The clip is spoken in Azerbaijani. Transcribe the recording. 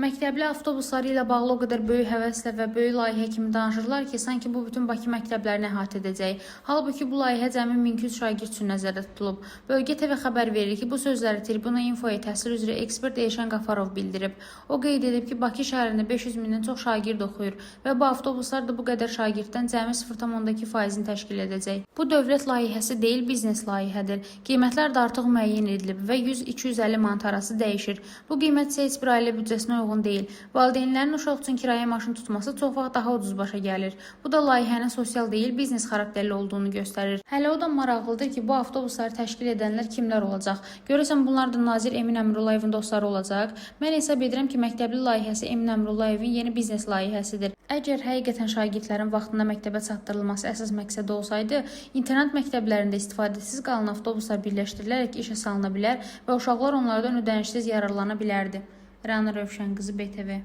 Məktəbli avtobusları ilə bağlı o qədər böyük həvəslə və böyük layihə kimi danışırlar ki, sanki bu bütün Bakı məktəblərini əhatə edəcək. Halbuki bu layihə cəmi 1200 şagird üçün nəzərdə tutulub. Bölgə TV xəbər verir ki, bu sözləri Tribuna Infoya təhsil üzrə ekspert Elşən Qafarov bildirib. O qeyd edib ki, Bakı şəhərində 500 mindən çox şagird oxuyur və bu avtobuslar da bu qədər şagirddən cəmi 0,2%-ni təşkil edəcək. Bu dövlət layihəsi deyil, biznes layihədir. Qiymətlər də artıq müəyyən edilib və 100-250 manat arası dəyişir. Bu qiymət isə heç bir ailə büdcəsinə uyğun deyil. Valideynlərin uşaq üçün kirayə maşın tutması çox vaxt daha ucuz başa gəlir. Bu da layihənin sosial deyil, biznes xarakterli olduğunu göstərir. Hələ o da maraqlıdır ki, bu avtobusları təşkil edənlər kimlər olacaq? Görəsən bunlar da Nazir Emin Əmrullayevin dostları olacaq? Mən hesab edirəm ki, məktəbli layihəsi Emin Əmrullayevin yeni biznes layihəsidir. Əgər həqiqətən şagirdlərin vaxtında məktəbə çatdırılması əsas məqsəd olsaydı, internat məktəblərində istifadəsiz qalan avtobuslar birləşdirilərək işə salına bilər və uşaqlar onlardan ödənişsiz yararlana bilərdi. Rəna Rövşən qızı, BTV.